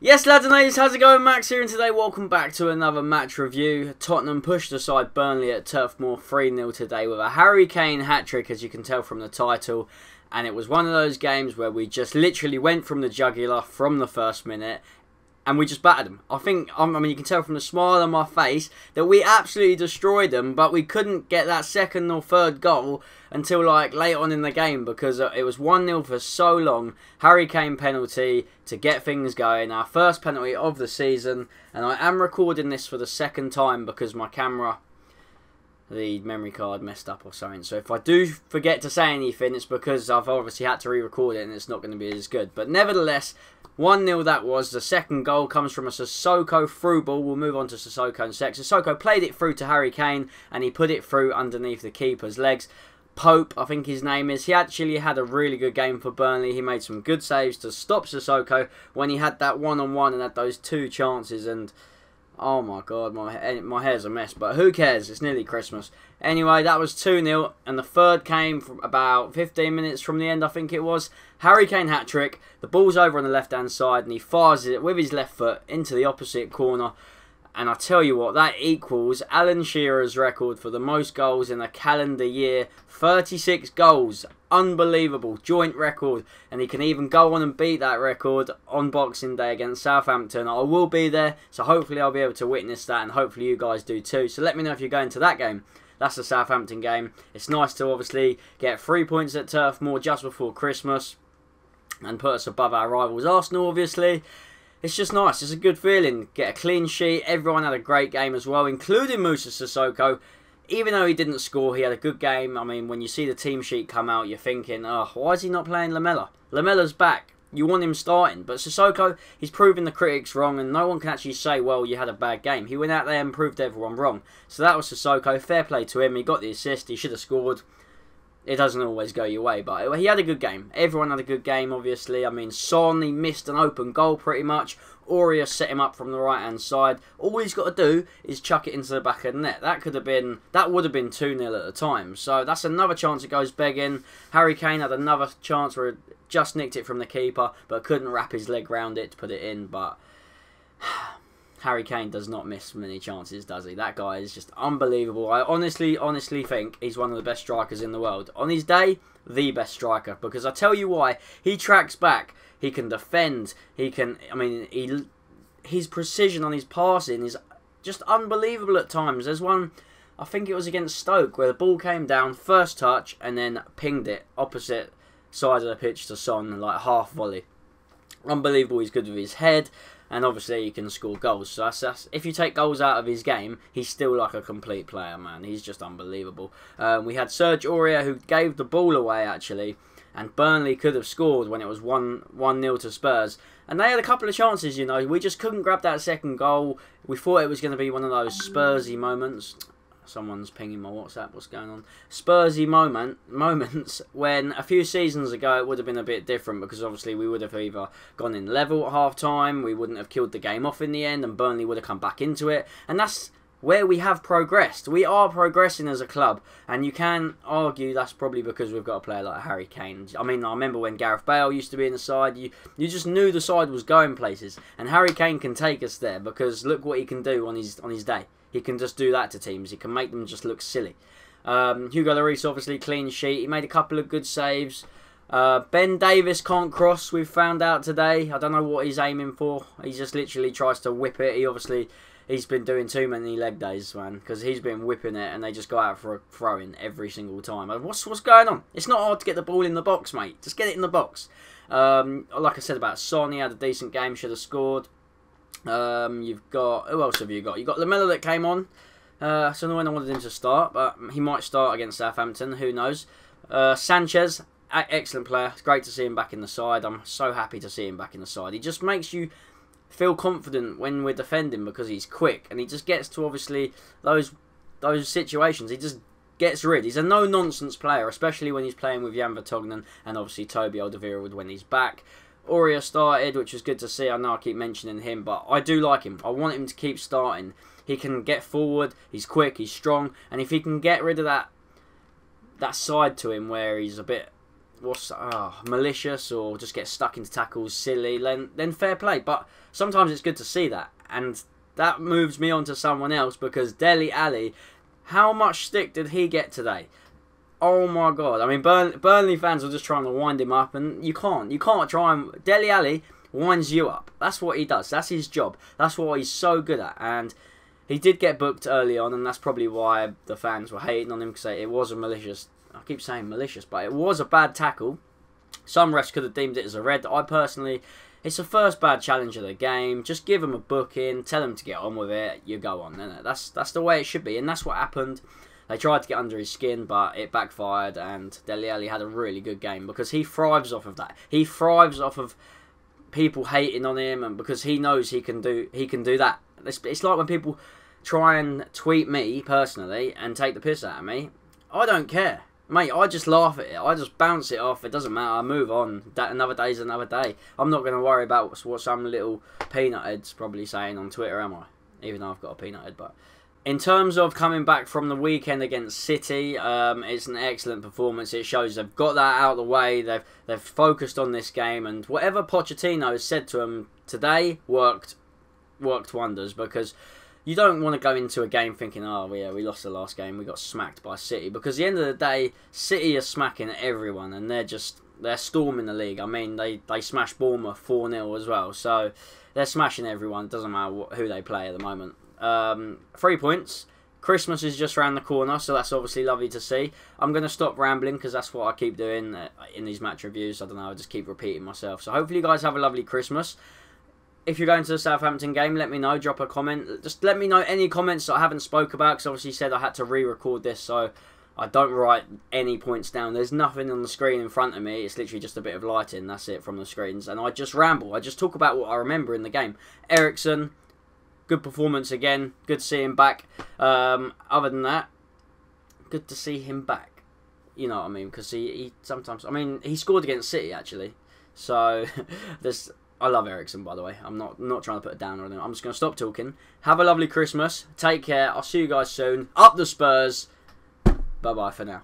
Yes, lads and ladies, how's it going? Max here, and today welcome back to another match review. Tottenham pushed aside Burnley at Turf Moor 3-0 today with a Harry Kane hat-trick, as you can tell from the title. And it was one of those games where we just literally went from the jugular from the first minute and we just battered them. I mean, you can tell from the smile on my face that we absolutely destroyed them, but we couldn't get that second or third goal until like late on in the game because it was 1-0 for so long. Harry Kane penalty to get things going, our first penalty of the season, and I am recording this for the second time because my camera, the memory card messed up or something. So if I do forget to say anything, it's because I've obviously had to re-record it and it's not going to be as good. But nevertheless, 1-0 that was. The second goal comes from a Sissoko through ball. We'll move on to Sissoko in a sec. Sissoko played it through to Harry Kane and he put it through underneath the keeper's legs. Pope, I think his name is. He actually had a really good game for Burnley. He made some good saves to stop Sissoko when he had that one-on-one and had those two chances. And oh my god, my hair's a mess, but who cares? It's nearly Christmas. Anyway, that was 2-0, and the third came from about 15 minutes from the end, I think it was. Harry Kane hat-trick. The ball's over on the left-hand side, and he fires it with his left foot into the opposite corner. And I tell you what, that equals Alan Shearer's record for the most goals in a calendar year. 36 goals. Unbelievable. Joint record. And he can even go on and beat that record on Boxing Day against Southampton. I will be there, so hopefully I'll be able to witness that, and hopefully you guys do too. So let me know if you're going to that game. That's the Southampton game. It's nice to obviously get 3 points at Turf Moor just before Christmas and put us above our rivals Arsenal, obviously. It's just nice. It's a good feeling. Get a clean sheet. Everyone had a great game as well, including Moussa Sissoko. Even though he didn't score, he had a good game. I mean, when you see the team sheet come out, you're thinking, oh, why is he not playing Lamela? Lamela's back. You want him starting. But Sissoko, he's proving the critics wrong, and no one can actually say, well, you had a bad game. He went out there and proved everyone wrong. So that was Sissoko. Fair play to him. He got the assist. He should have scored. It doesn't always go your way, but he had a good game. Everyone had a good game, obviously. I mean, Son, he missed an open goal pretty much. Aurier set him up from the right-hand side. All he's got to do is chuck it into the back of the net. That would have been 2-0 at the time. So that's another chance it goes begging. Harry Kane had another chance where he just nicked it from the keeper, but couldn't wrap his leg round it to put it in. But Harry Kane does not miss many chances, does he? That guy is just unbelievable. I honestly think he's one of the best strikers in the world. On his day, the best striker. Because I tell you why. He tracks back. He can defend. He can, I mean, his precision on his passing is just unbelievable at times. There's one, I think it was against Stoke, where the ball came down, first touch, and then pinged it opposite side of the pitch to Son, like half volley. Unbelievable. He's good with his head. And obviously he can score goals. So that's, if you take goals out of his game, he's still like a complete player, man. He's just unbelievable. We had Serge Aurier, who gave the ball away, actually. And Burnley could have scored when it was 1-0 to Spurs. And they had a couple of chances, you know. We just couldn't grab that second goal. We thought it was going to be one of those Spursy moments. Someone's pinging my WhatsApp. What's going on? Spursy moments when a few seasons ago it would have been a bit different, because obviously we would have either gone in level at half time, we wouldn't have killed the game off in the end, and Burnley would have come back into it. And that's where we have progressed. We are progressing as a club, and you can argue that's probably because we've got a player like Harry Kane. I mean, I remember when Gareth Bale used to be in the side, you just knew the side was going places, and Harry Kane can take us there, because look what he can do on his day. He can just do that to teams. He can make them just look silly. Hugo Lloris, obviously, clean sheet. He made a couple of good saves. Ben Davies can't cross, we've found out today. I don't know what he's aiming for. He just literally tries to whip it. He's been doing too many leg days, man, because he's been whipping it and they just go out for a throw-in every single time. What's going on? It's not hard to get the ball in the box, mate. Just get it in the box. Like I said about Son, he had a decent game, should have scored. You've got, who else have you got? You've got Lamela that came on. So no one wanted him to start, but he might start against Southampton, who knows. Sanchez, excellent player. It's great to see him back in the side. I'm so happy to see him back in the side. He just makes you feel confident when we're defending, because he's quick and he just gets to obviously those situations. He just gets rid. He's a no-nonsense player, especially when he's playing with Jan Vertonghen and obviously Toby Alderweireld when he's back. Aurier started, which was good to see. I know I keep mentioning him, but I do like him. I want him to keep starting. He can get forward, he's quick, he's strong, and if he can get rid of that side to him where he's a bit malicious or just get stuck into tackles silly, then fair play. But sometimes it's good to see that, and that moves me on to someone else, because Dele Ali, how much stick did he get today? Oh my God. I mean, Burnley fans were just trying to wind him up, and you can't try and... Dele Ali winds you up. That's what he does. That's his job. That's what he's so good at. And he did get booked early on, and that's probably why the fans were hating on him, because it was a malicious... I keep saying malicious, but it was a bad tackle. Some refs could have deemed it as a red. I personally... It's the first bad challenge of the game. Just give him a booking. Tell him to get on with it. You go on. Isn't it? That's the way it should be, and that's what happened. They tried to get under his skin, but it backfired, and Dele Ali had a really good game, because he thrives off of that. He thrives off of people hating on him, and because he knows he can do that. It's like when people try and tweet me personally and take the piss out of me. I don't care. Mate, I just laugh at it. I just bounce it off. It doesn't matter. I move on. Another day's another day. I'm not going to worry about what some little peanut head's probably saying on Twitter, am I? Even though I've got a peanut head. But in terms of coming back from the weekend against City, it's an excellent performance. It shows they've got that out of the way. They've focused on this game, and whatever Pochettino has said to them today worked wonders, because you don't want to go into a game thinking, oh yeah, we lost the last game, we got smacked by City, because at the end of the day, City are smacking everyone, and they're storming the league. I mean, they smashed Bournemouth 4-0 as well, so they're smashing everyone. It doesn't matter who they play at the moment. 3 points. Christmas is just around the corner, so that's obviously lovely to see. I'm going to stop rambling, because that's what I keep doing in these match reviews. I don't know, I just keep repeating myself. So hopefully you guys have a lovely Christmas. If you're going to the Southampton game, let me know. Drop a comment. Just let me know any comments that I haven't spoke about, because obviously said I had to re-record this, so I don't write any points down. There's nothing on the screen in front of me. It's literally just a bit of lighting. That's it from the screens. And I just ramble. I just talk about what I remember in the game. Eriksen, good performance again. Good to see him back. Other than that, good to see him back. You know what I mean? Because he sometimes... I mean, he scored against City, actually. So, there's... I love Eriksen, by the way. I'm not trying to put it down or anything. I'm just going to stop talking. Have a lovely Christmas. Take care. I'll see you guys soon. Up the Spurs. Bye-bye for now.